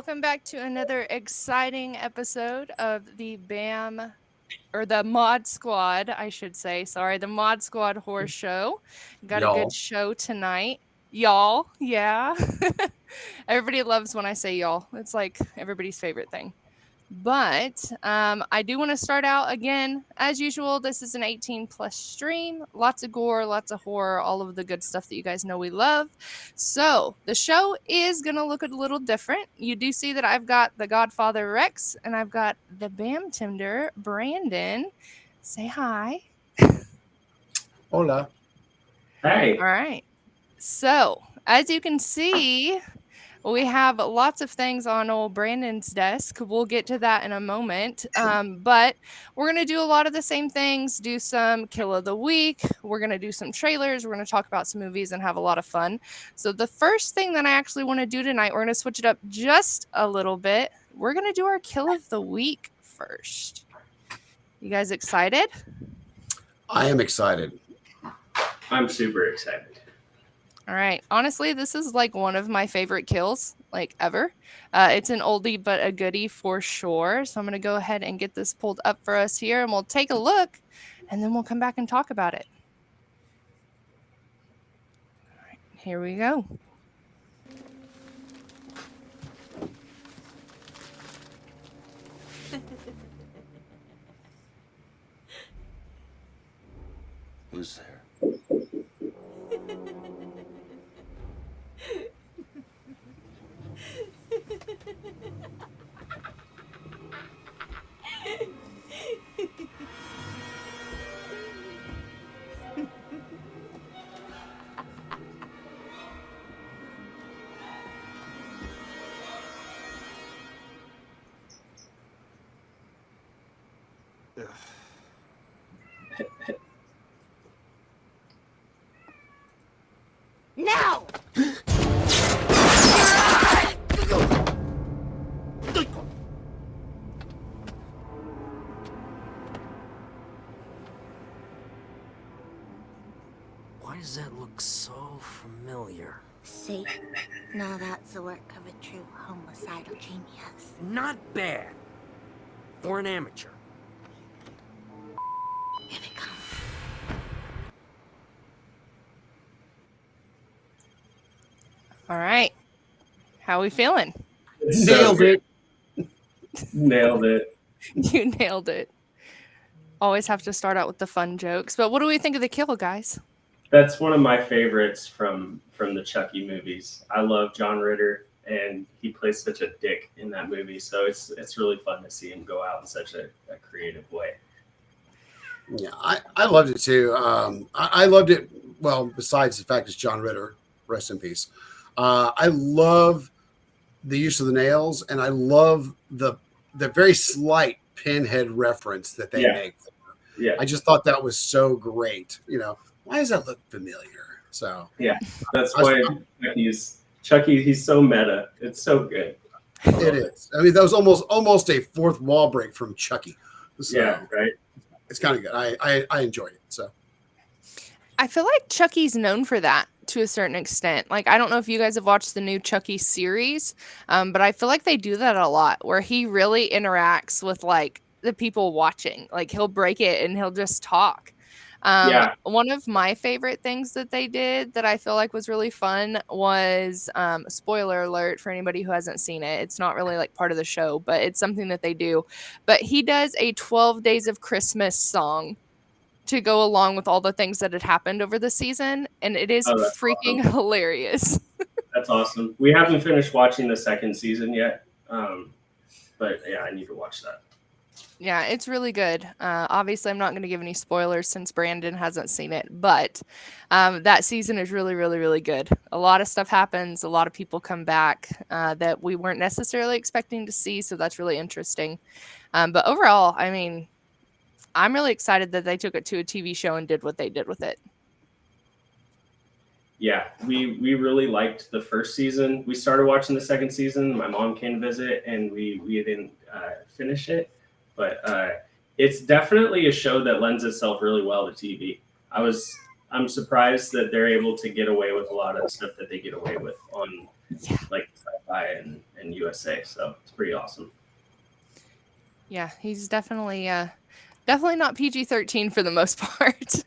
welcome back to another exciting episode of the or the Mod Squad, I should say. Sorry, the Mod Squad Horror Show. Got a good Y'all. show tonight. Y'all, yeah. Everybody loves when I say y'all. It's like everybody's favorite thing. But I do want to start out again, as usual. This is an 18 plus stream. Lots of gore, lots of horror, all of the good stuff that you guys know we love. So the show is going to look a little different. You do see that I've got the Godfather Rex and I've got the Bam Tender Brandon. Say hi. Hola. Hey. All right. So as you can see, we have lots of things on old Brandon's desk. We'll get to that in a moment. But we're going to do a lot of the same things, do some kill of the week. We're going to do some trailers. We're going to talk about some movies and have a lot of fun. So the first thing that I actually want to do tonight, we're going to switch it up just a little bit. We're going to do our kill of the week first. You guys excited? I am excited. I'm super excited. All right. Honestly, this is like one of my favorite kills, like ever. It's an oldie but a goodie for sure. So I'm going to go ahead and get this pulled up for us here and we'll take a look and then we'll come back and talk about it. All right, here we go. Who's there? Now! Why does that look so familiar? See? Now that's the work of a true homicidal genius. Not bad. For an amateur. Here it comes. All right. How we feeling? Nailed it. Nailed it. You nailed it. Always have to start out with the fun jokes. But what do we think of the kill, guys? That's one of my favorites from the Chucky movies. I love John Ritter, and he plays such a dick in that movie. So it's really fun to see him go out in such a creative way. Yeah, I loved it too. I loved it. Well, besides the fact it's John Ritter, rest in peace. I love the use of the nails, and I love the very slight pinhead reference that they make. Yeah. I just thought that was so great. You know, why does that look familiar? So yeah, that's why Chucky. He's so meta. It's so good. It is. I mean, that was almost a fourth wall break from Chucky. So yeah, right. It's kind of good. I enjoyed it. So I feel like Chucky's known for that to a certain extent. Like, I don't know if you guys have watched the new Chucky series, but I feel like they do that a lot where he really interacts with like the people watching. Like, he'll break it and he'll just talk. One of my favorite things that they did that I feel like was really fun was spoiler alert for anybody who hasn't seen it. It's not really like part of the show, but it's something that they do. But he does a 12 Days of Christmas song to go along with all the things that had happened over the season, and it is freaking awesome. Hilarious. That's awesome. We haven't finished watching the second season yet, but yeah, I need to watch that. Yeah, it's really good. Obviously, I'm not going to give any spoilers since Brandon hasn't seen it, but that season is really, really, really good. A lot of stuff happens. A lot of people come back that we weren't necessarily expecting to see, so that's really interesting. But overall, I mean, I'm really excited that they took it to a TV show and did what they did with it. Yeah, we really liked the first season. We started watching the second season. My mom came to visit, and we didn't finish it. But it's definitely a show that lends itself really well to TV. I was I'm surprised that they're able to get away with a lot of the stuff that they get away with on like Sci-Fi and USA. So it's pretty awesome. Yeah, he's definitely definitely not PG-13 for the most part.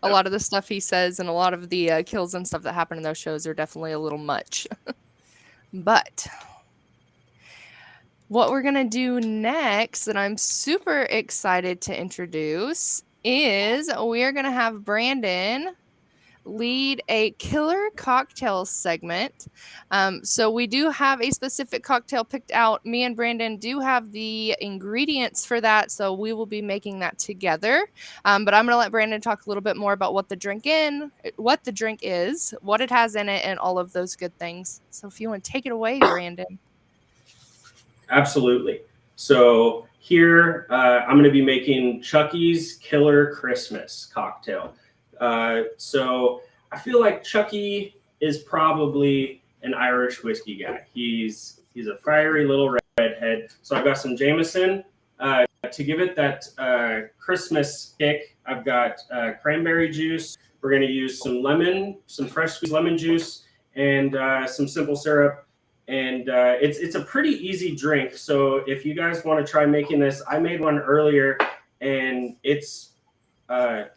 A lot of the stuff he says and a lot of the kills and stuff that happen in those shows are definitely a little much. But what we're going to do next that I'm super excited to introduce is we are going to have Brandon lead a killer cocktail segment. So we do have a specific cocktail picked out. Me and Brandon do have the ingredients for that, so we will be making that together. But I'm going to let Brandon talk a little bit more about what the drink is, what it has in it, and all of those good things. So if you want to take it away, Brandon. Absolutely. So here I'm going to be making Chucky's Killer Christmas cocktail. So I feel like Chucky is probably an Irish whiskey guy. He's a fiery little redhead. So I've got some Jameson to give it that Christmas kick. I've got cranberry juice. We're going to use some fresh squeezed lemon juice, and some simple syrup. And it's a pretty easy drink. So if you guys want to try making this, I made one earlier, and it's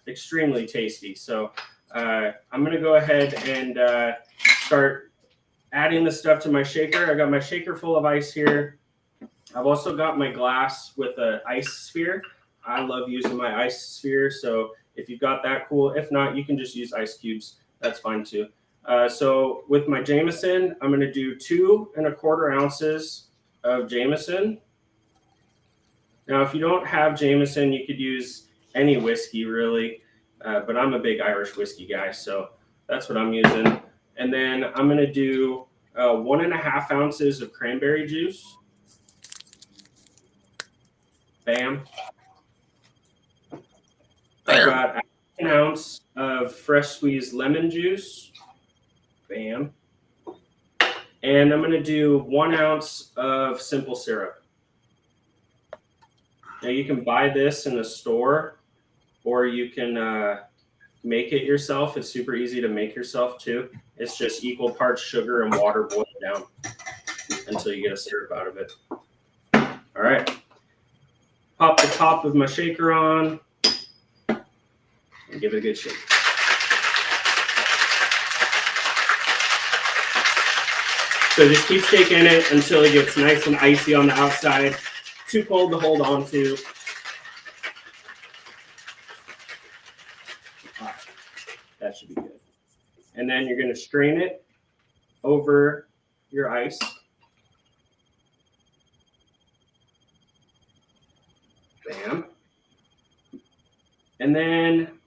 extremely tasty. So I'm going to go ahead and start adding the stuff to my shaker. I got my shaker full of ice here. I've also got my glass with an ice sphere. I love using my ice sphere. So if you've got that, cool. If not, you can just use ice cubes. That's fine too. So with my Jameson, I'm going to do 2 1/4 ounces of Jameson. Now, if you don't have Jameson, you could use any whiskey really, but I'm a big Irish whiskey guy, so that's what I'm using. And then I'm going to do 1 1/2 ounces of cranberry juice. Bam. I've got 1 ounce of fresh squeezed lemon juice. Bam. And I'm going to do 1 ounce of simple syrup. Now you can buy this in the store, or you can make it yourself. It's super easy to make yourself too. It's just equal parts sugar and water boiled down until you get a syrup out of it. All right. Pop the top of my shaker on and give it a good shake. So just keep shaking it until it gets nice and icy on the outside. Too cold to hold on to. All right. That should be good. And then you're going to strain it over your ice. Bam. And then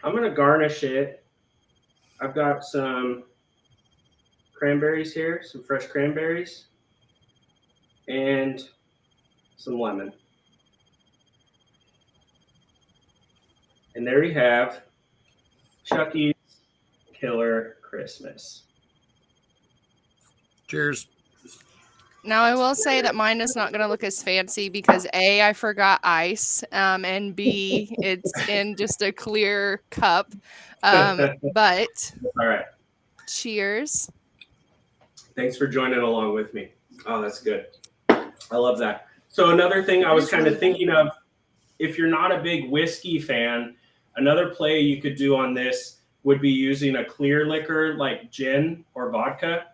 I'm going to garnish it. I've got some cranberries here, some fresh cranberries, and some lemon. And there we have Chucky's Killer Christmas. Cheers. Now, I will say that mine is not going to look as fancy because A, I forgot ice, and B, it's in just a clear cup. But All right. Cheers. Thanks for joining along with me. Oh, that's good. I love that. So another thing I was kind of thinking of, if you're not a big whiskey fan, another play you could do on this would be using a clear liquor like gin or vodka.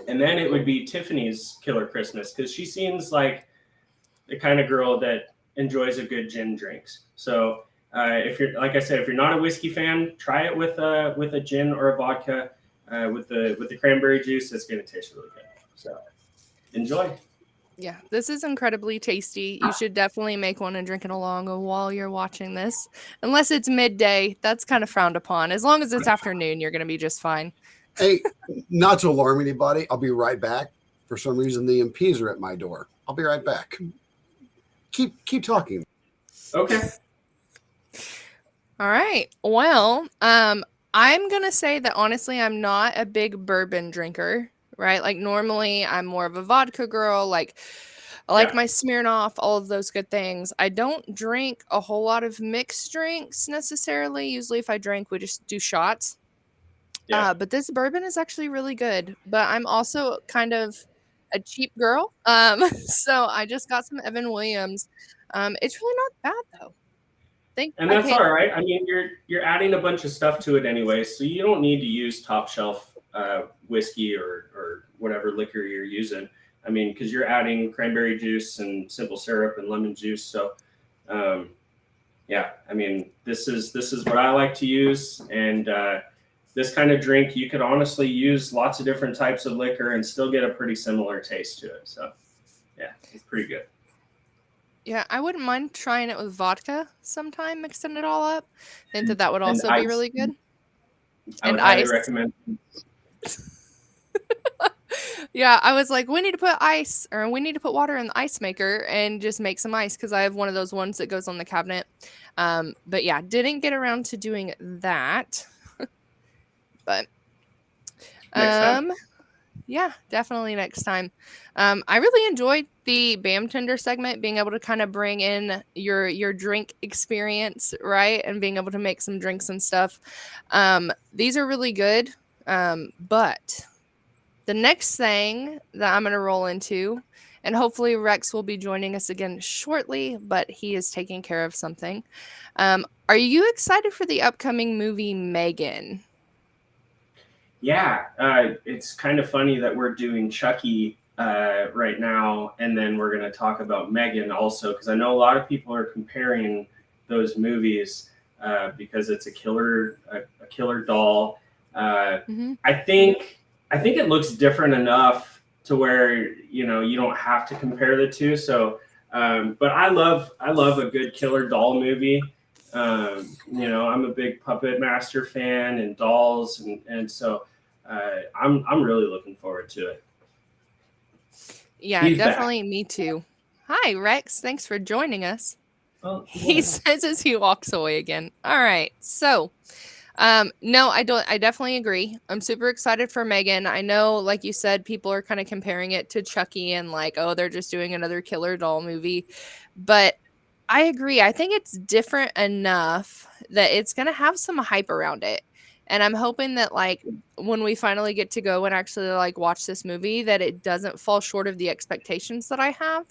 And then it would be Tiffany's Killer Christmas, because she seems like the kind of girl that enjoys a good gin drinks. So if you're, like I said, if you're not a whiskey fan, try it with a gin or a vodka with the cranberry juice. It's going to taste really good. So enjoy. Yeah, this is incredibly tasty. You should definitely make one and drink it along while you're watching this. Unless it's midday, that's kind of frowned upon. As long as it's afternoon, you're going to be just fine. Hey, not to alarm anybody, I'll be right back. For some reason, the MPs are at my door. I'll be right back. Keep talking. Okay. All right. Well, I'm going to say that honestly, I'm not a big bourbon drinker, right? Like normally I'm more of a vodka girl. Like I like Yeah. my Smirnoff, all of those good things. I don't drink a whole lot of mixed drinks necessarily. Usually, if I drink, we just do shots. Yeah. But this bourbon is actually really good. But I'm also kind of a cheap girl. So I just got some Evan Williams. It's really not bad though. Think And I that's paid. all right. I mean, you're adding a bunch of stuff to it anyway, so you don't need to use top shelf whiskey or whatever liquor you're using. I mean, because you're adding cranberry juice and simple syrup and lemon juice. So, um, yeah, I mean, this is what I like to use, and this kind of drink you could honestly use lots of different types of liquor and still get a pretty similar taste to it. So, yeah, it's pretty good. Yeah, I wouldn't mind trying it with vodka sometime, mixing it all up. Think that that would And also be ice, really good. I And would highly ice. recommend. Yeah, I was like, we need to put ice or we need to put water in the ice maker and just make some ice because I have one of those ones that goes on the cabinet. But yeah, didn't get around to doing that. But Next time. yeah, definitely next time. I really enjoyed the BAM Tender segment, being able to kind of bring in your drink experience, right? And being able to make some drinks and stuff. These are really good. But the next thing that I'm going to roll into, and hopefully Rex will be joining us again shortly, but he is taking care of something. Are you excited for the upcoming movie Megan? Yeah, it's kind of funny that we're doing Chucky right now, and then we're going to talk about Megan also, because I know a lot of people are comparing those movies because it's a killer doll. Mm-hmm. I think it looks different enough to where you don't have to compare the two. So, but I love a good killer doll movie. I'm a big Puppet Master fan and dolls, and so I'm really looking forward to it. Yeah, He's definitely me too. Hi, Rex. Thanks for joining us. back. He says as he walks away again. All right. So, no, I definitely agree. I'm super excited for Megan. I know, like you said, people are kind of comparing it to Chucky and like, oh, they're just doing another killer doll movie. But I agree. I think it's different enough that it's going to have some hype around it. And I'm hoping that like when we finally get to go and actually like watch this movie that it doesn't fall short of the expectations that I have.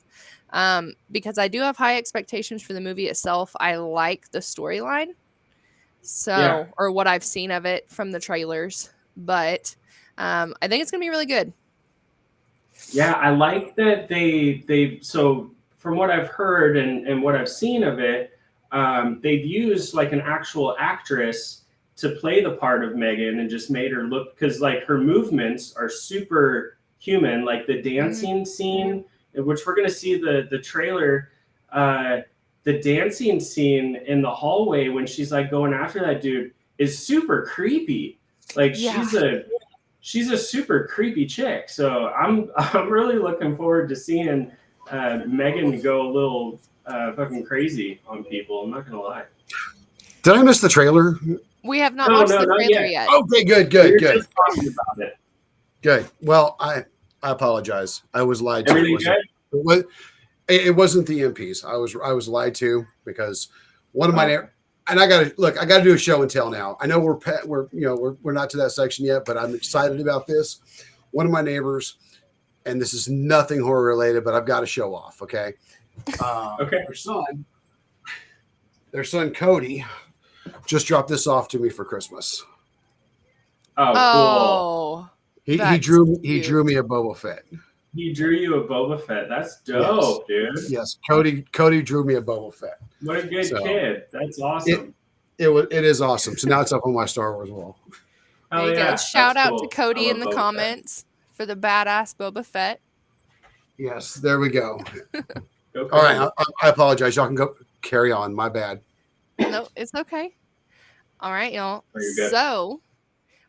Because I do have high expectations for the movie itself. I like the storyline. Yeah. So, or what I've seen of it from the trailers, but I think it's gonna be really good. Yeah, I like that they so from what I've heard and what I've seen of it, they've used like an actual actress to play the part of Megan and just made her look, because like her movements are super human, like the dancing scene, which we're gonna see the trailer. The dancing scene in the hallway when she's like going after that dude is super creepy. Like Yeah. she's a super creepy chick. So I'm really looking forward to seeing Megan go a little fucking crazy on people. I'm not gonna lie. Did I miss the trailer? We have not No, watched no, the not trailer yet. yet. Okay, good. We're just talking about it. Good. Well, I apologize. I was lied to. Everything good? It wasn't the MPs. I was lied to because one of my Oh. and I got to do a show and tell now. I know we're not to that section yet, but I'm excited about this. One of my neighbors, and this is nothing horror related, but I've got to show off. Okay. Okay. Their son Cody just dropped this off to me for Christmas. Oh, Oh, He that's drew cute. me a Boba Fett. cool. He drew you a Boba Fett. That's dope, dude. Yes, Cody drew me a Boba Fett. What a good So, kid. That's awesome. It is awesome. So now it's up on my Star Wars wall. There Hell you yeah. go. Shout That's out cool. to Cody I in love the Boba Fett. comments for the badass Boba Fett. Yes, there we go. Go All right, Cody. I apologize. Y'all can go carry on. My bad. No, it's okay. All right, y'all. Oh, you're good. So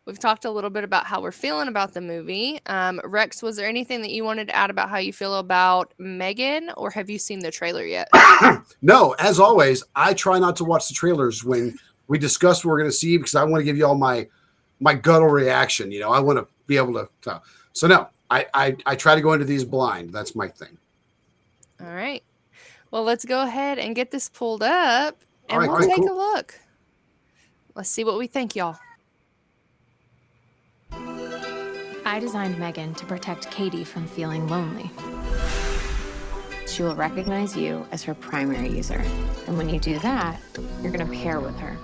we've talked a little bit about how we're feeling about the movie. Rex, was there anything that you wanted to add about how you feel about Megan, or have you seen the trailer yet? No, as always, I try not to watch the trailers when we discuss what we're going to see because I want to give you all my guttural reaction. I want to be able to tell. So no, I try to go into these blind. That's my thing. All right. Well, let's go ahead and get this pulled up, and All right, we'll great, take cool. a look. Let's see what we think, y'all. I designed Megan to protect Katie from feeling lonely. She will recognize you as her primary user. And when you do that, you're gonna pair with her.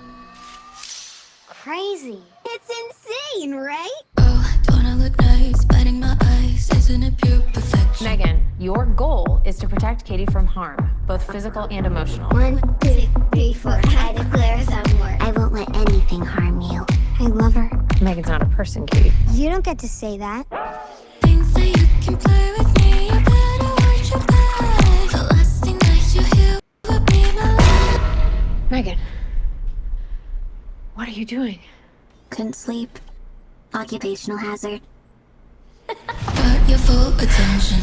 Crazy. It's insane, right? Oh, don't I look nice? Biting my eyes, isn't it pure perfection? Megan, your goal is to protect Katie from harm, both physical and emotional. 1, 2, 3, 4. I declare some war. I won't let anything harm you. I love her. Megan's not a person, Katie. You don't get to say that. Things that you can play with me, you better watch your back. The last thing that you hear will be my life. Megan, what are you doing? Couldn't sleep. Occupational hazard. Got your full attention.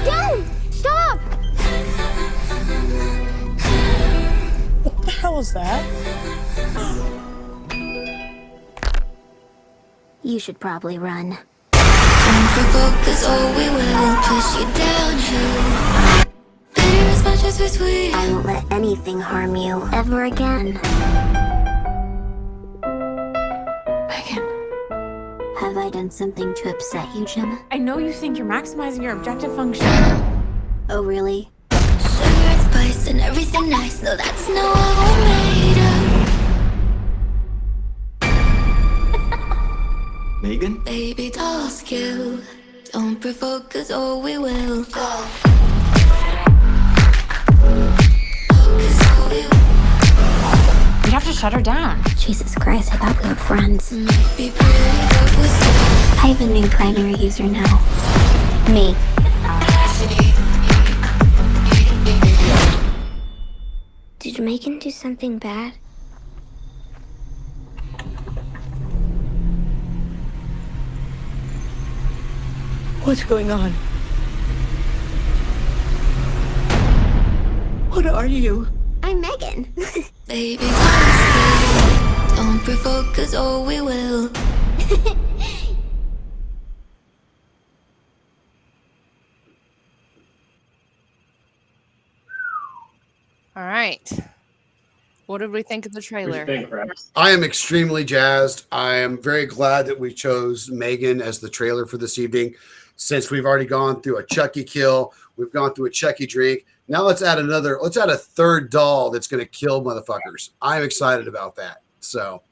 Don't! Stop! What the hell is that? You should probably run. Don't provoke, 'cause oh, we will push you downhill. Bitter as much as we're sweet. I won't let anything harm you ever again. Megan, Have I done something to upset you, Gemma? I know you think you're maximizing your objective function. Oh, really? Sugar and spice and everything nice. No, that's not what we're made of. Megan? Baby doll skill. Don't provoke, 'cause oh, we will. 'Cause oh, we will. You have to shut her down. Jesus Christ, I thought we were friends. Might be pretty, but we're still. I have a new primary user now. Me. Did Megan do something bad? What's going on? What are you? I'm Megan. Baby doll skill. Don't provoke, 'cause oh, we will. All right. What did we think of the What do trailer? you think, Rex? I am extremely jazzed. I am very glad that we chose Megan as the trailer for this evening, since we've already gone through a Chucky kill, we've gone through a Chucky drink. Now let's add a third doll that's going to kill motherfuckers. I'm excited about that. So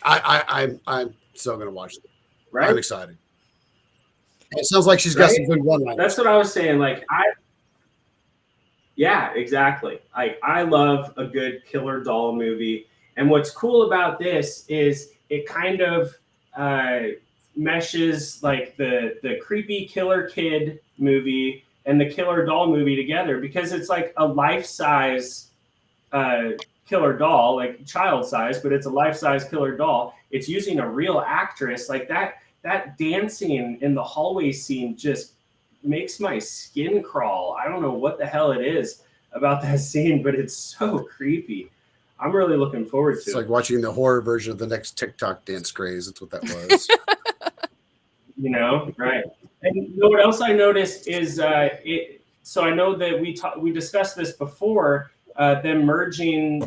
I'm still going to watch it. Right? I'm excited. It sounds like she's got Right? some good one-liners. That's what I was saying. Yeah, exactly. I love a good killer doll movie. And what's cool about this is it kind of meshes like the creepy killer kid movie and the killer doll movie together, because it's like a life-size killer doll, like child size, but it's a life-size killer doll. It's using a real actress. Like that dancing in the hallway scene just makes my skin crawl. I don't know what the hell it is about that scene, but it's so creepy. I'm really looking forward to It's it. like watching the horror version of the next TikTok dance craze. That's what that was. You know, right? And you know what else I noticed is so I know that we discussed this before, them merging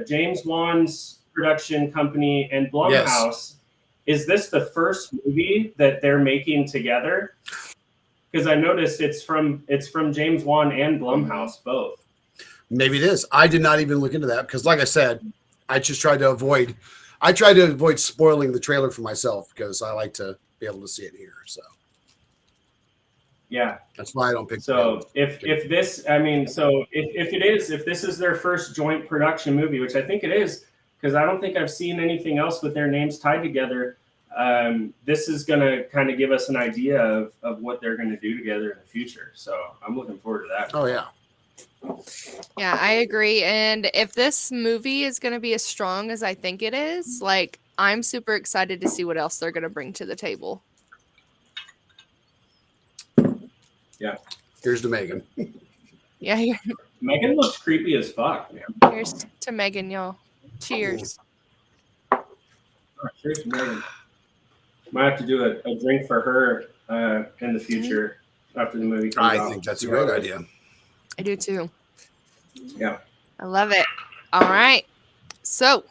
James Wan's production company and Blumhouse. Yes. Is this the first movie that they're making together? Because I noticed it's from James Wan and Blumhouse both. Maybe it is. I did not even look into that because, like I said, I tried to avoid spoiling the trailer for myself because I like to be able to see it here. So Yeah. that's why I don't pick. So if this is their first joint production movie, which I think it is, because I don't think I've seen anything else with their names tied together. This is going to kind of give us an idea of what they're going to do together in the future. So I'm looking forward to that. Oh yeah. Yeah, I agree. And if this movie is going to be as strong as I think it is, like, I'm super excited to see what else they're going to bring to the table. Yeah. Here's to Megan. Yeah, Megan looks creepy as fuck, man. here's to Megan, y'all. Cheers. Oh, cheers to Megan. Might have to do a drink for her in the future. after the movie comes out. I think that's a See great how it is. idea. I do too. Yeah. I love it. All right. So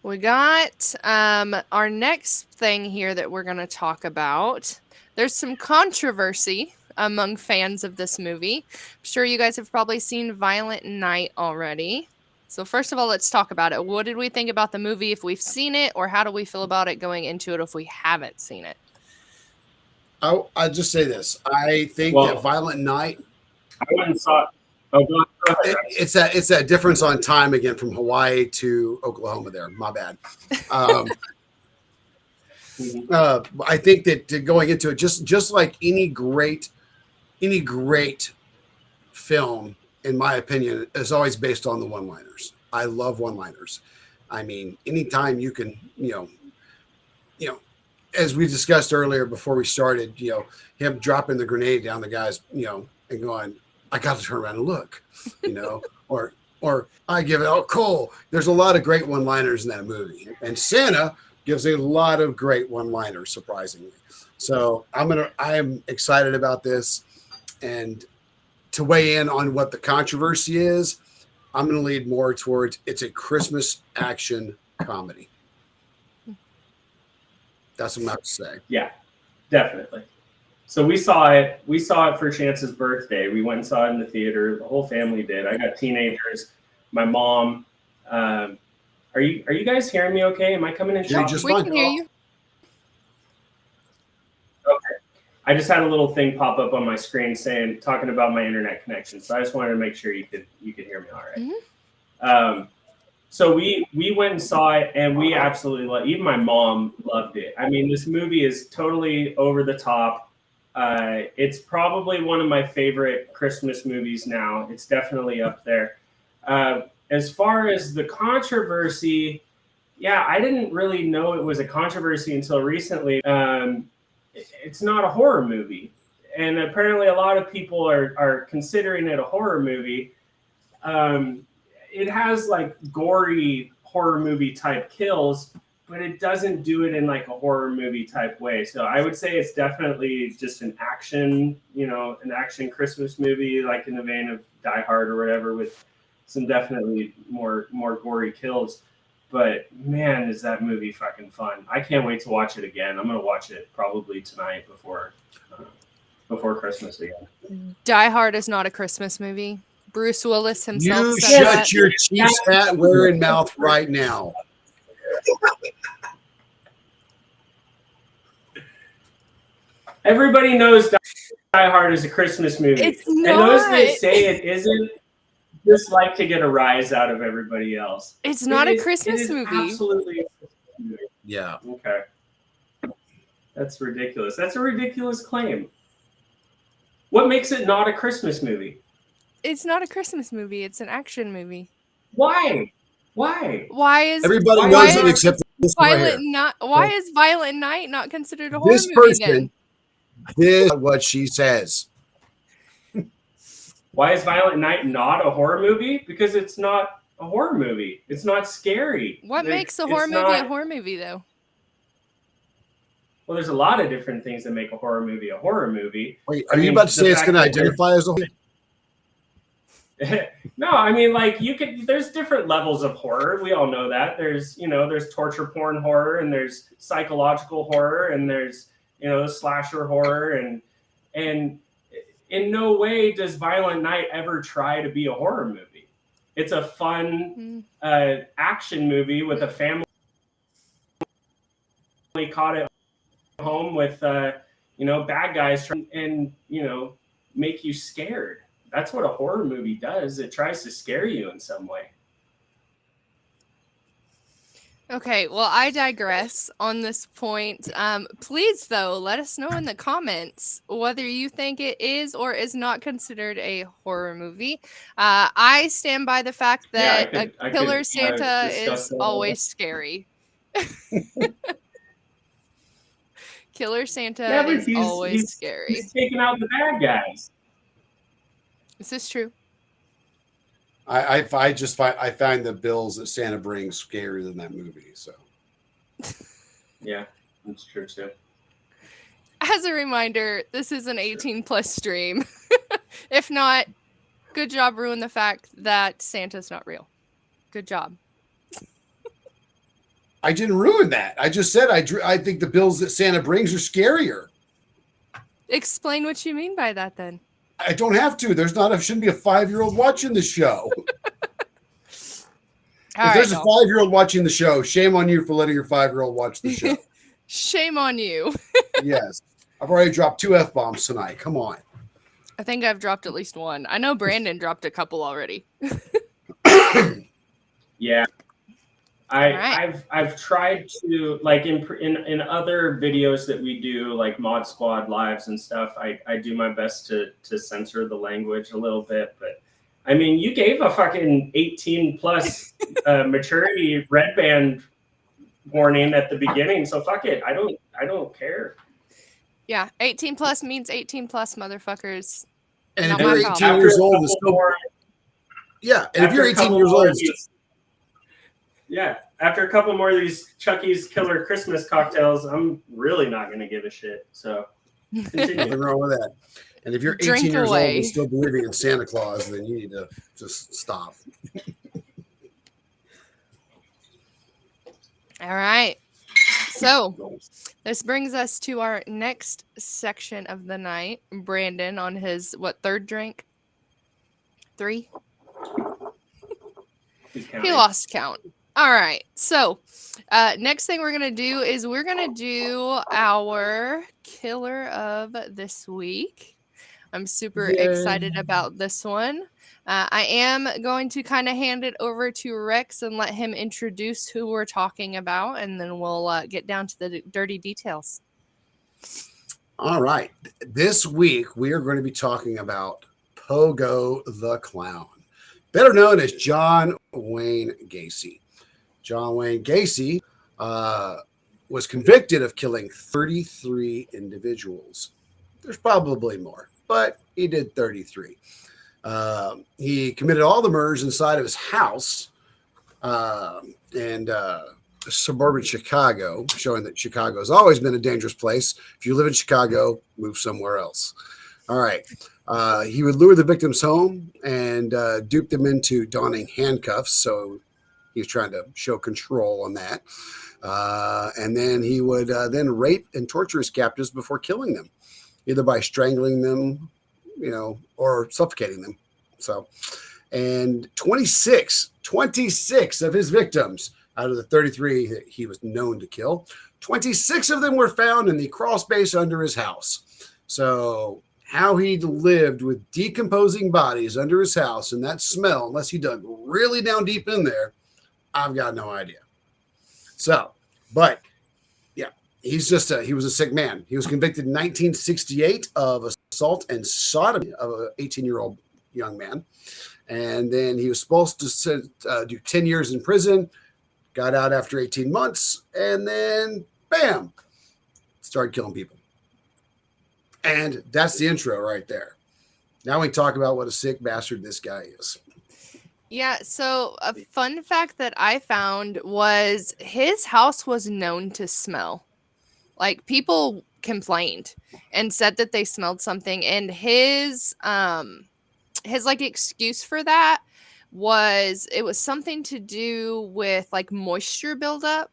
we got our next thing here that we're going to talk about. There's some controversy among fans of this movie. I'm sure you guys have probably seen Violent Night already. So first of all, let's talk about it. What did we think about the movie if we've seen it, or how do we feel about it going into it if we haven't seen it? I'll just say this. I think that Violent Night, I went and saw it. Oh, go ahead. it's that difference on time again from Hawaii to Oklahoma there. My bad. I think that going into it, just like any great film, in my opinion, is always based on the one-liners. I love one-liners. I mean, anytime you can, as we discussed earlier before we started, him dropping the grenade down the guy's, and going, I got to turn around and look, or I give it out coal. There's a lot of great one-liners in that movie, and Santa gives a lot of great one-liners, surprisingly. So I am excited about this, and to weigh in on what the controversy is, I'm going to lead more towards it's a Christmas action comedy. That's what I'm about to say. Yeah, definitely. So we saw it. We saw it for Chance's birthday. We went and saw it in the theater. The whole family did. I got teenagers. My mom. Are you guys hearing me? Okay? Am I coming in? Yeah, just We fine. can hear you. Okay. I just had a little thing pop up on my screen talking about my internet connection. So I just wanted to make sure you could hear me all right. Mm-hmm. So we went and saw it, and we absolutely loved it. Even my mom loved it. I mean, this movie is totally over the top. It's probably one of my favorite Christmas movies now. It's definitely up there. As far as the controversy, yeah, I didn't really know it was a controversy until recently. It's not a horror movie, and apparently a lot of people are considering it a horror movie. It has like gory horror movie type kills, but it doesn't do it in like a horror movie type way. So I would say it's definitely just an action, an action Christmas movie, like in the vein of Die Hard or whatever, with some definitely more gory kills. But man, is that movie fucking fun. I can't wait to watch it again. I'm going to watch it probably tonight before Christmas again. Die Hard is not a Christmas movie. Bruce Willis himself You said shut that. your Chiefs hat wearing mouth right now. Everybody knows Die Hard is a Christmas movie. It's and not. those that say it isn't just like to get a rise out of everybody else. It's not a Christmas movie. Absolutely a Christmas movie. Yeah. Okay. That's ridiculous. That's a ridiculous claim. What makes it not a Christmas movie? It's not a Christmas movie. It's an action movie. Why? Why? Why is Everybody why knows it is except this one right here. Why is Violent Night not considered a horror This movie person, then? this is what she says. Why is Violent Night not a horror movie? Because it's not a horror movie. It's not scary. What makes a It's horror movie not- a horror movie though? Well, there's a lot of different things that make a horror movie a horror movie. Wait, I are you mean, about to the say it's fact going to that identify as a horror? No, I mean, like there's different levels of horror. We all know that. There's torture porn horror, and there's psychological horror, and there's, slasher horror, and in no way does Violent Night ever try to be a horror movie. It's a fun action movie with a family caught at home with bad guys trying and make you scared. That's what a horror movie does. It tries to scare you in some way. Okay, well, I digress on this point. Please, though, let us know in the comments whether you think it is or is not considered a horror movie. I stand by the fact that a killer Santa is always scary. Killer Santa is always scary. He's taking out the bad guys. Is this true? I find the bills that Santa brings scarier than that movie. So Yeah, that's true too. As a reminder, this is an 18 plus stream. If not, good job ruin the fact that Santa's not real. Good job. I didn't ruin that. I just said I think the bills that Santa brings are scarier. Explain what you mean by that then. I don't have to. Shouldn't be a 5-year-old watching the show. If there's a 5-year-old watching the show, shame on you for letting your 5-year-old watch the show. Shame on you. Yes. I've already dropped 2 F-bombs tonight. Come on. I think I've dropped at least one. I know Brandon dropped a couple already. Yeah. I've tried to, like, in other videos that we do, like Mod Squad lives and stuff, I do my best to censor the language a little bit, but I mean, you gave a fucking 18 plus maturity red band warning at the beginning, so fuck it. I don't care. Yeah, 18 plus means 18 plus, motherfuckers. And Not if my you're problem. 18 years old, it's still, yeah. And if you're 18 years old, yeah, after a couple more of these Chucky's Killer Christmas cocktails, I'm really not going to give a shit. So, nothing wrong with that. And if you're 18 years old and still believing in Santa Claus, then you need to just stop. All right. So this brings us to our next section of the night. Brandon on his, third drink? 3? He lost count. All right. So next thing we're going to do is we're going to do our killer of this week. I'm super excited about this one. I am going to kind of hand it over to Rex and let him introduce who we're talking about, and then we'll get down to the dirty details. All right. This week, we are going to be talking about Pogo the Clown, better known as John Wayne Gacy. John Wayne Gacy was convicted of killing 33 individuals. There's probably more, but he did 33. He committed all the murders inside of his house and suburban Chicago, showing that Chicago has always been a dangerous place. If you live in Chicago, move somewhere else. All right. He would lure the victims home and dupe them into donning handcuffs. So he was trying to show control on that. And then he would then rape and torture his captives before killing them, either by strangling them, or suffocating them. So, and 26 of his victims out of the 33 that he was known to kill, 26 of them were found in the crawl space under his house. So how he lived with decomposing bodies under his house and that smell, unless he dug really down deep in there, I've got no idea. So, but yeah, he was a sick man. He was convicted in 1968 of assault and sodomy of an 18-year-old young man. And then he was supposed to do 10 years in prison, got out after 18 months, and then bam, started killing people. And that's the intro right there. Now we talk about what a sick bastard this guy is. Yeah, so a fun fact that I found was his house was known to smell. Like, people complained and said that they smelled something, and his like excuse for that was it was something to do with like moisture buildup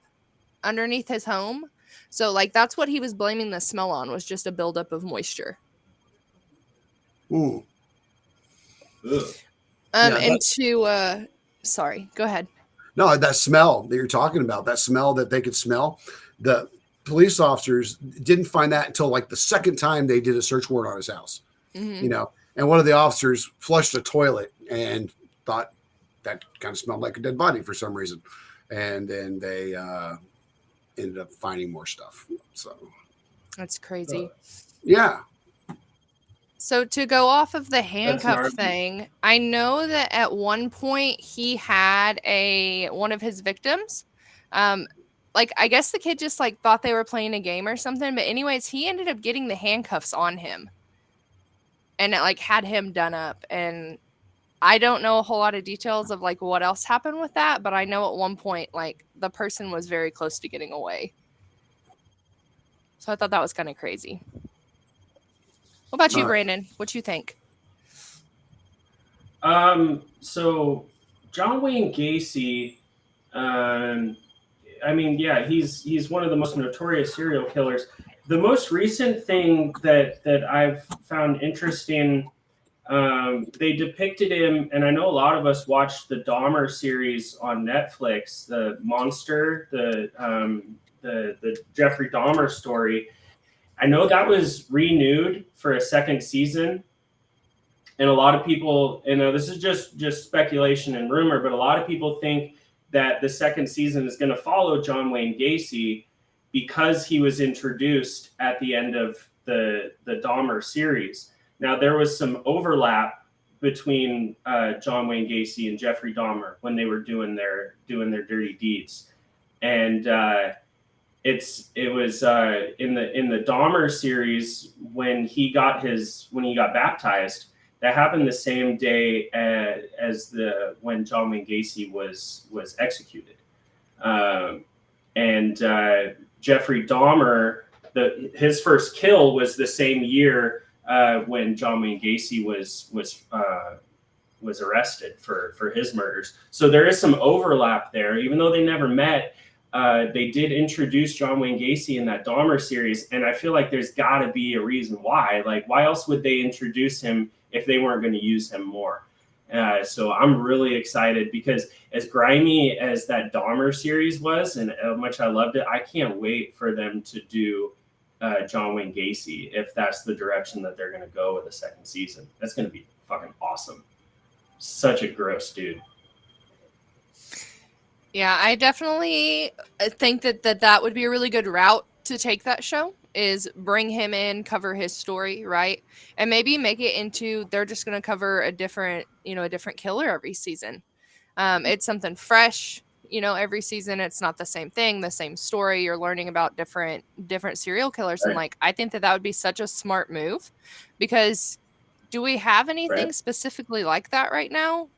underneath his home. So like that's what he was blaming the smell on, was just a buildup of moisture. Ooh. Sorry, go ahead. No, that smell that you're talking about, that smell that they could smell, the police officers didn't find that until like the second time they did a search warrant on his house. Mm-hmm. And one of the officers flushed a toilet and thought that kind of smelled like a dead body for some reason. And then they ended up finding more stuff. So that's crazy. Yeah. So to go off of the handcuff thing, I know that at one point he had one of his victims. Like, I guess the kid just like thought they were playing a game or something. But anyways, he ended up getting the handcuffs on him. And it like had him done up. And I don't know a whole lot of details of like what else happened with that. But I know at one point, like, the person was very close to getting away. So I thought that was kind of crazy. What about you, All right. Brandon? What you think? So John Wayne Gacy, I mean, yeah, he's one of the most notorious serial killers. The most recent thing that I've found interesting, they depicted him, and I know a lot of us watched the Dahmer series on Netflix, the Monster, the Jeffrey Dahmer story. I know that was renewed for a second season, and a lot of people, this is just speculation and rumor, but a lot of people think that the second season is going to follow John Wayne Gacy because he was introduced at the end of the Dahmer series. Now there was some overlap between John Wayne Gacy and Jeffrey Dahmer when they were doing their dirty deeds, and it was in the Dahmer series when he got baptized. That happened the same day as when John Wayne Gacy was executed, and Jeffrey Dahmer, his first kill was the same year when John Wayne Gacy was arrested for his murders. So there is some overlap there, even though they never met. They did introduce John Wayne Gacy in that Dahmer series, and I feel like there's got to be a reason why. Like, why else would they introduce him if they weren't going to use him more? So I'm really excited because as grimy as that Dahmer series was and how much I loved it, I can't wait for them to do John Wayne Gacy if that's the direction that they're going to go with the second season. That's going to be fucking awesome. Such a gross dude. Yeah, I definitely think that would be a really good route to take that show, is bring him in, cover his story, right? And maybe make it into, they're just going to cover a different killer every season. It's something fresh, every season. It's not the same thing, the same story. You're learning about different serial killers. Right. And like, I think that would be such a smart move, because do we have anything Right. specifically like that right now?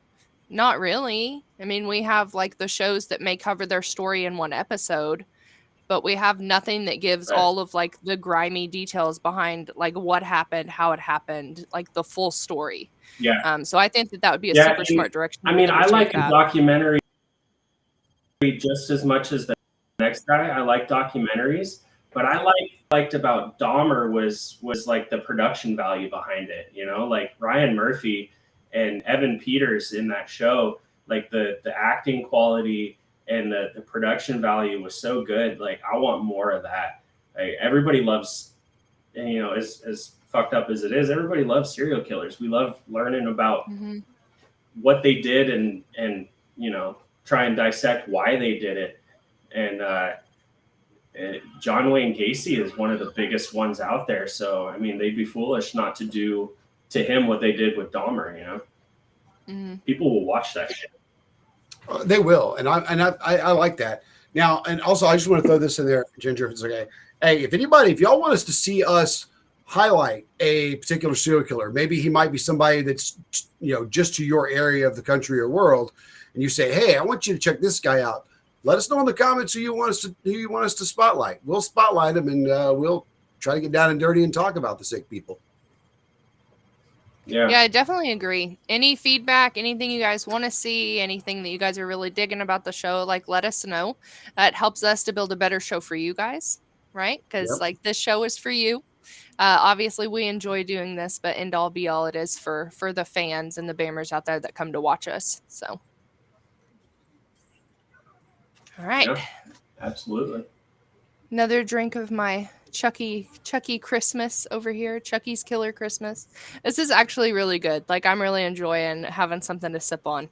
Not really. I mean, we have like the shows that may cover their story in one episode, but we have nothing that gives Right. all of like the grimy details behind like what happened, how it happened, like the full story. Yeah. So I think that would be a Yeah, super smart direction. I for mean, them to I take like a that. documentary just as much as the next guy. I like documentaries, but I liked about Dahmer was like the production value behind it. Like Ryan Murphy and Evan Peters in that show, like the acting quality and the production value was so good. Like, I want more of that. Like, everybody loves, as fucked up as it is, everybody loves serial killers. We love learning about Mhm. what they did and try and dissect why they did it. And John Wayne Gacy is one of the biggest ones out there. So, I mean, they'd be foolish not to do to him what they did with Dahmer. Mhm. People will watch that shit. They will, and I like that. Now, and also, I just want to throw this in there, Ginger, if it's okay. Hey, if y'all want us to see us highlight a particular serial killer, maybe he might be somebody that's just to your area of the country or world, and you say, hey, I want you to check this guy out. Let us know in the comments who you want us to spotlight. We'll spotlight him, and we'll try to get down and dirty and talk about the sick people. Yeah. Yeah, I definitely agree. Any feedback, anything you guys want to see, anything that you guys are really digging about the show, like, let us know. That helps us to build a better show for you guys, right? Because Yep. like, this show is for you. Obviously, we enjoy doing this, but end all be all, it is for the fans and the Bammers out there that come to watch us. So, all right, Yeah, absolutely. another drink of my Chucky Christmas over here. Chucky's Killer Christmas. This is actually really good. Like, I'm really enjoying having something to sip on.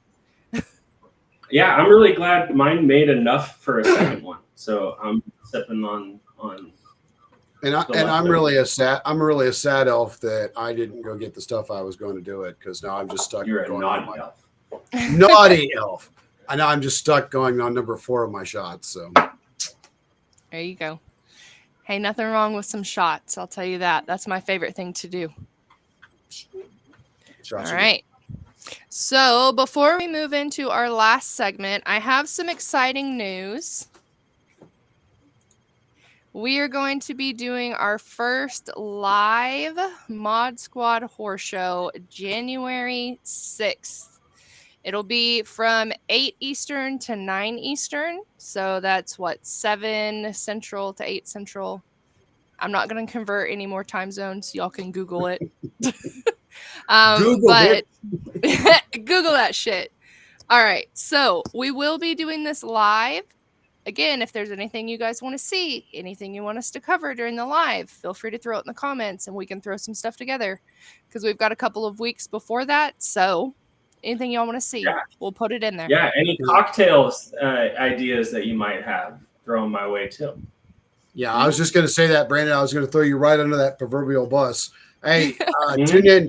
Yeah, I'm really glad mine made enough for a second one. So I'm sipping on. And I'm really a sad elf that I didn't go get the stuff I was going to do it, because now I'm just stuck. You're a going naughty on elf. naughty elf. I know I'm just stuck going on number 4 of my shots. So There you go. Hey, nothing wrong with some shots. I'll tell you that. That's my favorite thing to do. shots. All right. So before we move into our last segment, I have some exciting news. we are going to be doing our first live Mod Squad Horror Show January 6th. It'll be from 8 Eastern to 9 Eastern. So that's what, 7 Central to 8 Central. I'm not going to convert any more time zones. Y'all can Google it. Google but it. Google that shit. All right. So we will be doing this live. Again, if there's anything you guys want to see, anything you want us to cover during the live, feel free to throw it in the comments and we can throw some stuff together because we've got a couple of weeks before that. So anything y'all want to see, we'll put it in there. Yeah, any cocktails ideas that you might have, throw them my way too. Yeah, I was just going to say that, Brandon. I was going to throw you right under that proverbial bus. Hey, tune in.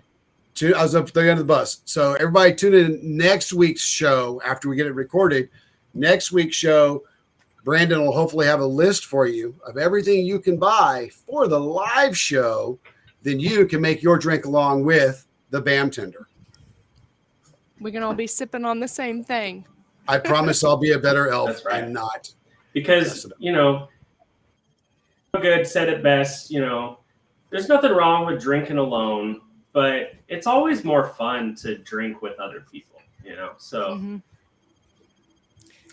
I was up there under the bus. So everybody tune in next week's show after we get it recorded. Next week's show, Brandon will hopefully have a list for you of everything you can buy for the live show. Then you can make your drink along with the BAM tender. We can all be sipping on the same thing. I promise I'll be a better elf That's right. and not. Because, good said it best, there's nothing wrong with drinking alone, but it's always more fun to drink with other people, so.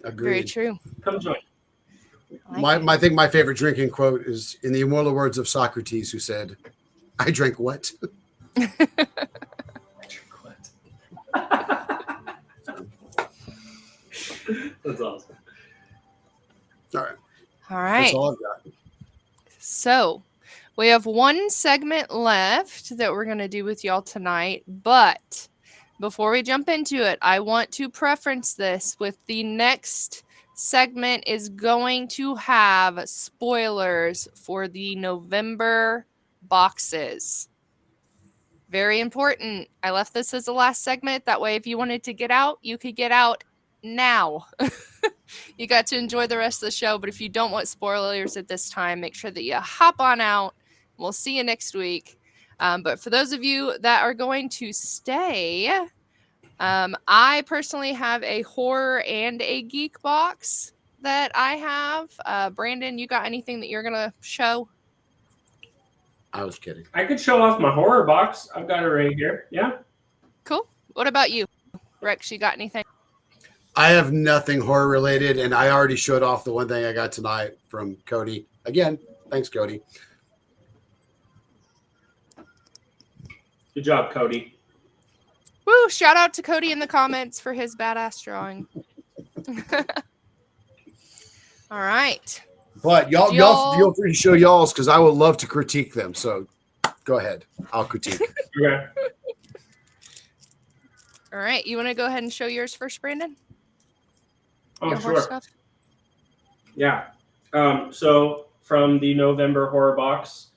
Agreed. Very true. Come join. I think my favorite drinking quote is in the immortal words of Socrates, who said, "I drank what?" I drink what? That's awesome. All right. All right. That's all I've got. So we have one segment left that we're going to do with y'all tonight. But before we jump into it, I want to preference this with the next segment is going to have spoilers for the November boxes. Very important. I left this as the last segment. That way, if you wanted to get out, you could get out now. You got to enjoy the rest of the show. But if you don't want spoilers at this time, make sure that you hop on out. We'll see you next week. But for those of you that are going to stay, I personally have a horror and a geek box that I have. Brandon, you got anything that you're going to show? I was kidding. I could show off my horror box. I've got it right here. Yeah. Cool. What about you, Rex? You got anything? I have nothing horror related, and I already showed off the one thing I got tonight from Cody. Again, thanks, Cody. Good job, Cody. Woo! Shout out to Cody in the comments for his badass drawing. All right. But y'all feel free to show y'all's because I would love to critique them. So go ahead. I'll critique. Okay. All right. You want to go ahead and show yours first, Brandon? Oh, Your horror sure. stuff? Yeah. So from the November horror box,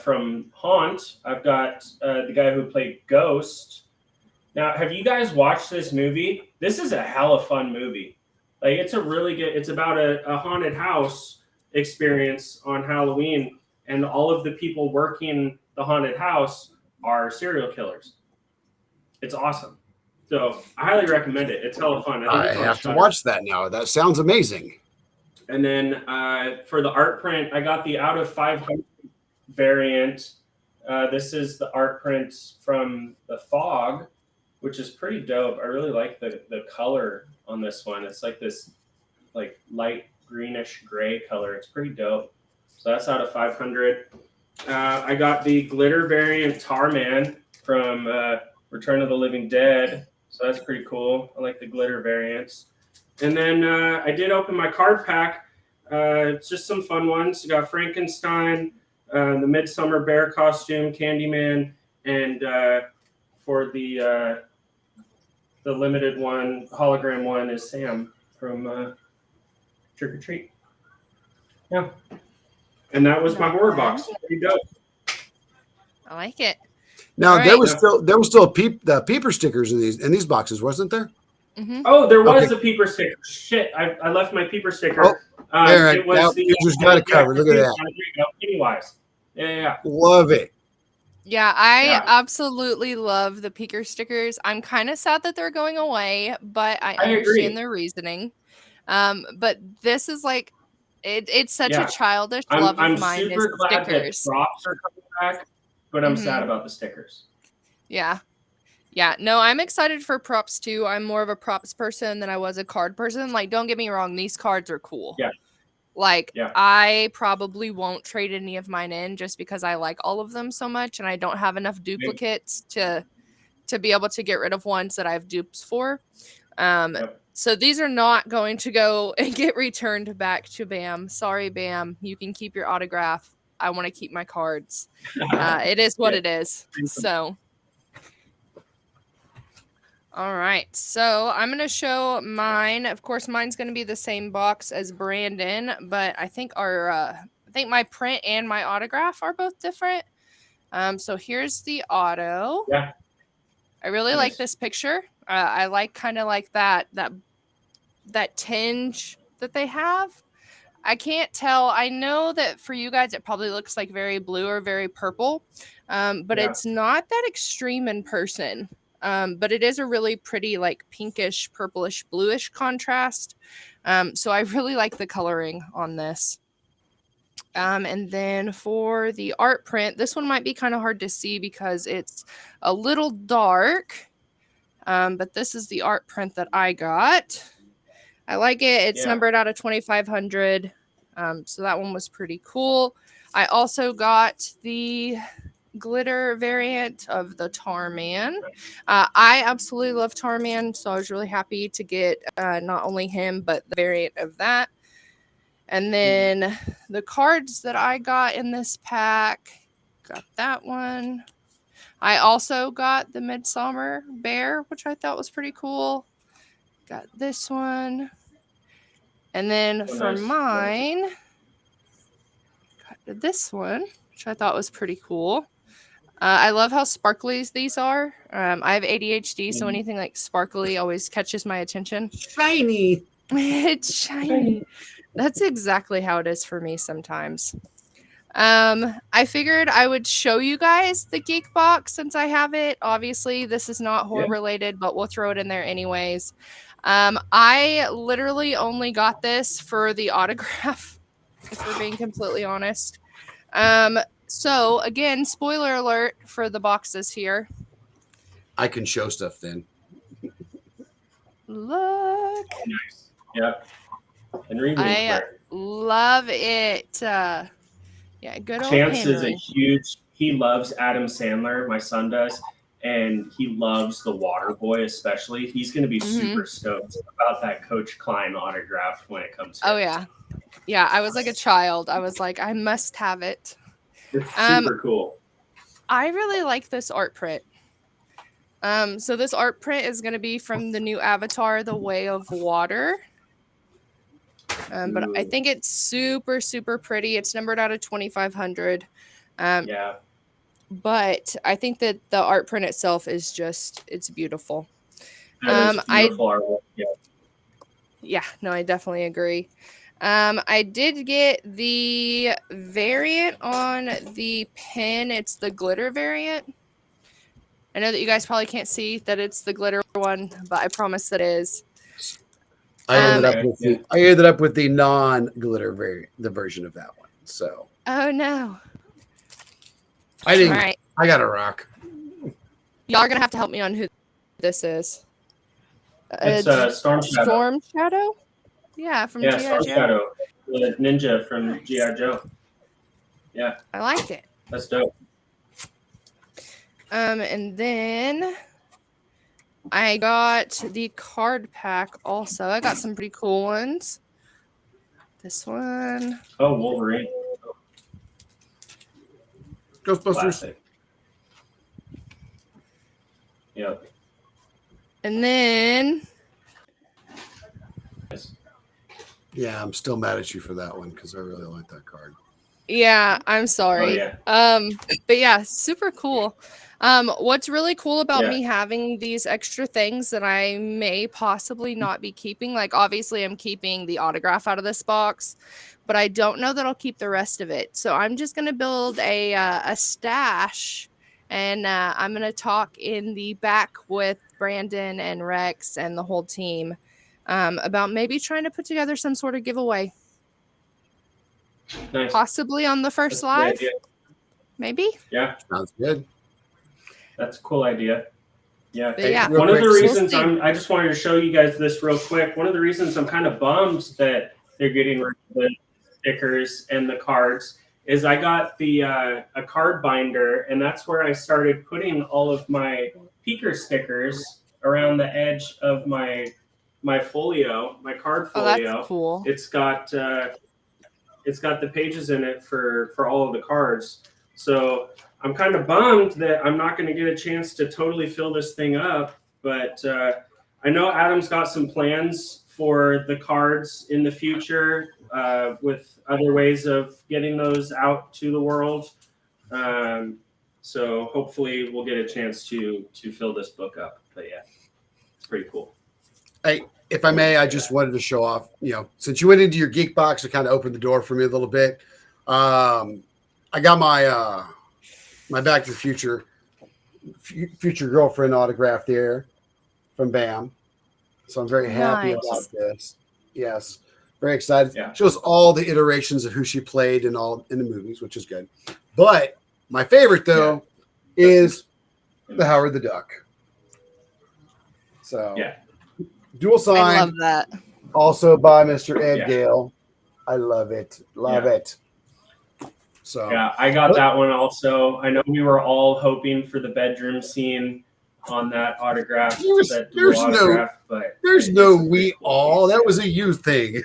from Haunt, I've got the guy who played Ghost. Now, have you guys watched this movie? This is a hella fun movie. Like, it's a really good. It's about a haunted house experience on Halloween, and all of the people working the haunted house are serial killers. It's awesome. So I highly recommend it. It's hella fun. I have to watch that now. That sounds amazing. And then for the art print, I got the out of 500 variant. This is the art print from the Fog, which is pretty dope. I really like the color on this one. It's like this like light greenish gray color. It's pretty dope. So that's out of 500. I got the glitter variant Tarman from Return of the Living Dead. So that's pretty cool. I like the glitter variants. And then I did open my card pack. It's just some fun ones. You got Frankenstein, the Midsummer Bear costume, Candyman, and for the limited one, hologram one is Sam from Trick or Treat. Yeah. And that was my horror box. Pretty dope. I like it. Now All there right. was still the peeper stickers in these boxes, wasn't there? Mm-hmm. Oh, there was Okay. a peeper sticker. Shit, I left my peeper sticker. Oh, all right. It was Now the you just got it covered. Look at that. There you go. Pennywise. Yeah. Love it. Yeah, I Yeah. absolutely love the peeker stickers. I'm kind of sad that they're going away, but I I agree. understand their reasoning. But this is like It's such a Yeah. childish I'm love I'm of mine is super glad that stickers. props are coming back, but I'm sad Mhm. about the stickers. Yeah. Yeah, no, I'm excited for props too. I'm more of a props person than I was a card person. Like, don't get me wrong, these cards are cool. Yeah. Like, Yeah. I probably won't trade any of mine in just because I like all of them so much and I don't have enough duplicates to be able to get rid of ones that I have dupes for. Yep. So these are not going to go and get returned back to Bam. Sorry, Bam. You can keep your autograph. I want to keep my cards. It is what Yeah. it is. So, all right. So I'm going to show mine. Of course, mine's going to be the same box as Brandon, but I think I think my print and my autograph are both different. So here's the auto. Yeah. I really like Nice. this picture. I like kind of like that tinge that they have. I can't tell. I know that for you guys, it probably looks like very blue or very purple, but Yeah. it's not that extreme in person. But it is a really pretty, like pinkish, purplish, bluish contrast. So I really like the coloring on this. And then for the art print, this one might be kind of hard to see because it's a little dark. But this is the art print that I got. I like it. It's Yeah. numbered out of 2,500. So that one was pretty cool. I also got the glitter variant of the Tarman. I absolutely love Tarman, so I was really happy to get not only him, but the variant of that. And then the cards that I got in this pack, got that one. I also got the Midsummer Bear, which I thought was pretty cool. Got this one. And then for nice. mine, got this one, which I thought was pretty cool. I love how sparkly these are. I have ADHD, so anything like sparkly always catches my attention. Shiny. It's shiny. That's exactly how it is for me sometimes. I figured I would show you guys the geek box since I have it. Obviously, this is not horror related, but we'll throw it in there anyways. I literally only got this for the autograph, if we're being completely honest. So again, spoiler alert for the boxes here. I can show stuff then. Look. Nice. Yep. Henry I Winkler. love it. Yeah, good old Chance is a Henry. huge. He loves Adam Sandler. My son does, and he loves the Water Boy especially. He's going to be super stoked about that Coach Klein autograph when it comes. Oh yeah, yeah. I was like a child. I was like, I must have it. It's super cool. I really like this art print. So this art print is going to be from the new Avatar, The Way of Water. But I think it's super, super pretty. It's numbered out of 2,500. Yeah. But I think that the art print itself is just, it's beautiful. That is beautiful artwork. Yeah. Yeah, no, I definitely agree. I did get the variant on the pen. It's the glitter variant. I know that you guys probably can't see that it's the glitter one, but I promise that is. I ended up with the non-glitter variant, the version of that one. So. Oh no. I didn't. All right. I got a rock. Y'all are gonna have to help me on who this is. It's Storm Shadow. Storm Shadow? Yeah, from G.I. Storm Joe. Shadow, the ninja from G.I. Joe. Yeah. I like it. That's dope. And then I got the card pack also. I got some pretty cool ones. This one. Oh, Wolverine. Ghostbusters. Classic. Yep. And then Yeah, I'm still mad at you for that one because I really like that card. yeah, I'm sorry. Oh, But yeah, super cool. What's really cool about Yeah. me having these extra things that I may possibly not be keeping, like obviously I'm keeping the autograph out of this box, but I don't know that I'll keep the rest of it. So I'm just gonna build a stash, and I'm gonna talk in the back with Brandon and Rex and the whole team about maybe trying to put together some sort of giveaway. Nice. Possibly on the first That's a good live. idea. Maybe. Yeah, Sounds good. that's a cool idea. Yeah. But yeah. real One of quick, the we'll reasons see. I just wanted to show you guys this real quick. One of the reasons I'm kind of bummed that they're getting rid of the stickers and the cards is I got the a card binder, and that's where I started putting all of my peeker stickers around the edge of my folio, my card Oh, folio. that's cool. It's got the pages in it for all of the cards. So I'm kind of bummed that I'm not going to get a chance to totally fill this thing up. But I know Adam's got some plans for the cards in the future with other ways of getting those out to the world. So hopefully we'll get a chance to fill this book up. But yeah, it's pretty cool. Hey, if I may, I just wanted to show off, since you went into your geek box, it kind of opened the door for me a little bit. I got my my Back to the Future girlfriend autograph there from BAM. So I'm very happy about this. Yes. Very excited. Yeah. Shows all the iterations of who she played in the movies, which is good. But my favorite though is the Howard the Duck. So yeah. Dual I sign, love that. also by Mr. Ed Yeah. Gale. I love it. Love it. So yeah, I got that one also. I know we were all hoping for the bedroom scene on that autograph. There's no we all. That was a you thing.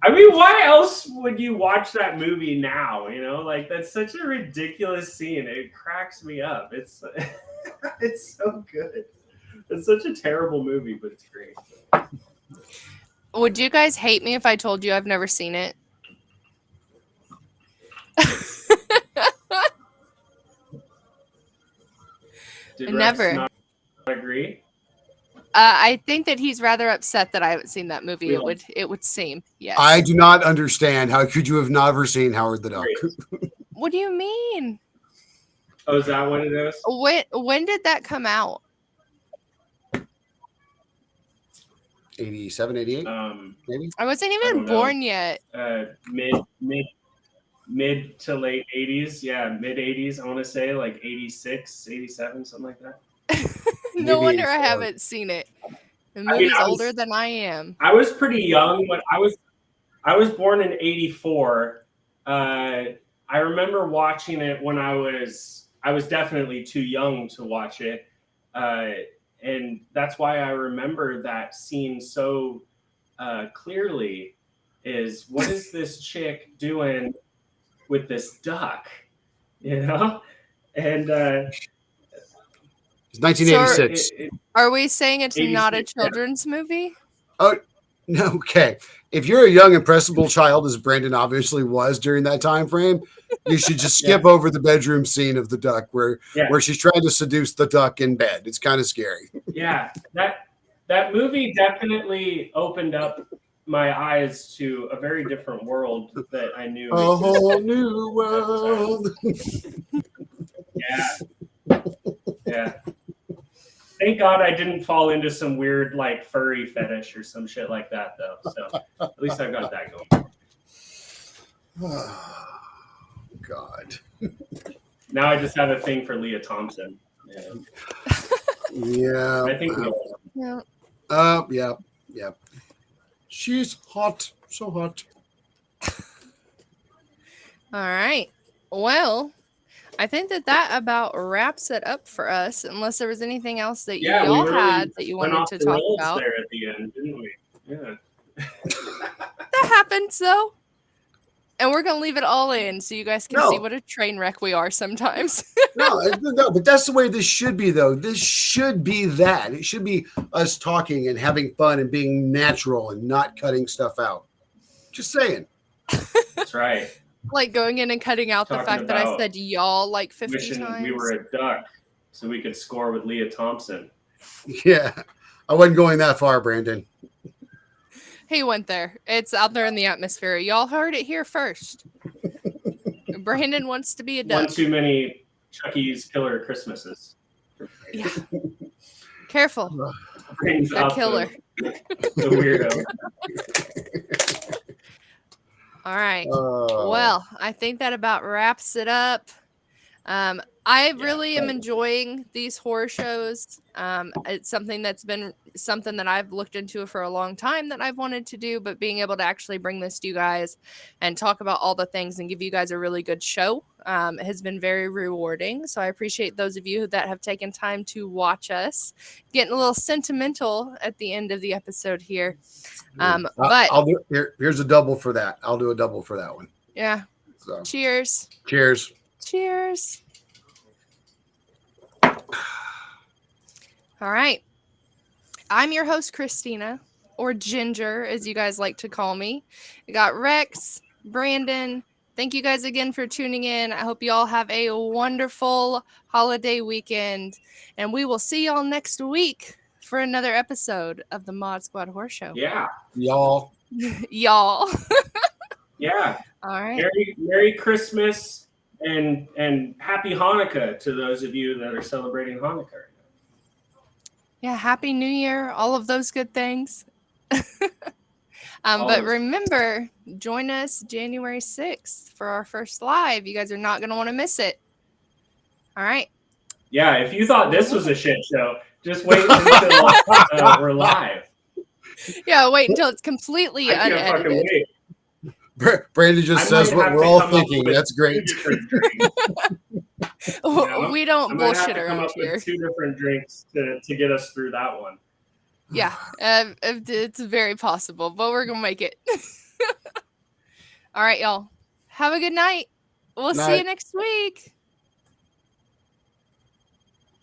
I mean, why else would you watch that movie now? Like that's such a ridiculous scene. It cracks me up. It's it's so good. It's such a terrible movie, but it's great. Would you guys hate me if I told you I've never seen it? Did Never. Rex not agree? I think that he's rather upset that I haven't seen that movie. Really? It would seem. Yes. I do not understand. How could you have never seen Howard the Duck? What do you mean? Oh, is that what it is? When did that come out? 87, 88, maybe? I wasn't I even don't know. born yet. Mid to late 80s. Yeah, mid 80s. I want to say like 86, 87, something like that. No Maybe wonder I 84. haven't seen it. The mean, movie's I was- older than I am. I was pretty young, but I was born in 84. I remember watching it when I was definitely too young to watch it. And that's why I remember that scene so clearly is what is this chick doing with this duck? And It's 1986. Are we saying it's not a 86, yeah. children's movie? Oh, no. Okay. If you're a young, impressionable child, as Brandon obviously was during that time frame, you should just skip over the bedroom scene of the duck where she's trying to seduce the duck in bed. It's kind of scary. Yeah, that movie definitely opened up my eyes to a very different world that I knew. A whole new world. Yeah. Thank God I didn't fall into some weird like furry fetish or some shit like that though. So at least I've got that going. Oh, God. Now I just have a thing for Leah Thompson. Yeah. I think we all Yeah. She's hot. So hot. All right. Well, I think that about wraps it up for us, unless there was anything else that we y'all really had that you went wanted off to the talk rails about. there at the end, didn't we? Yeah. That happens, though. And we're going to leave it all in so you guys can see what a train wreck we are sometimes. No, but that's the way this should be, though. This should be that. It should be us talking and having fun and being natural and not cutting stuff out. Just saying. That's right. Like going in and cutting out the Talking fact that I about said y'all like 50 Wishing times. we were a duck so we could score with Leah Thompson. Yeah. I wasn't going that far, Brandon. He went there. It's out there in the atmosphere. Y'all heard it here first. Brandon wants to be a duck. One too many Chucky's Killer Christmases. Yeah. Careful. Brings That out killer. the weirdo. All right. Oh, Well, I think that about wraps it up. I really am enjoying these horror shows. It's something that's been something that I've looked into for a long time that I've wanted to do, but being able to actually bring this to you guys and talk about all the things and give you guys a really good show has been very rewarding. So I appreciate those of you that have taken time to watch us. Getting a little sentimental at the end of the episode here. But I'll do here's a double for that. I'll do a double for that one. yeah, So cheers. cheers. Cheers. All right. I'm your host, Christina, or Ginger, as you guys like to call me. I got Rex, Brandon. Thank you guys again for tuning in. I hope you all have a wonderful holiday weekend, and we will see y'all next week for another episode of the Mod Squad Horror Show. Yeah. Y'all. Y'all. Yeah. All right. Merry Christmas and Happy Hanukkah to those of you that are celebrating Hanukkah. Yeah, Happy New Year, all of those good things. But Always. remember, join us January 6th for our first live. You guys are not going to want to miss it. All right. Yeah, if you thought this was a shit show, just wait until we're live. Yeah, wait until it's completely I can't fucking unedited. wait. Brandon just I says might what have we're to all come up thinking. with That's great. 2 different drinks. know? We I don't might have bullshit to come around up here. with 2 different drinks to get us through that one. Yeah, it's very possible, but we're going to make it. All right, y'all. Have a good night. We'll see you Night. next week.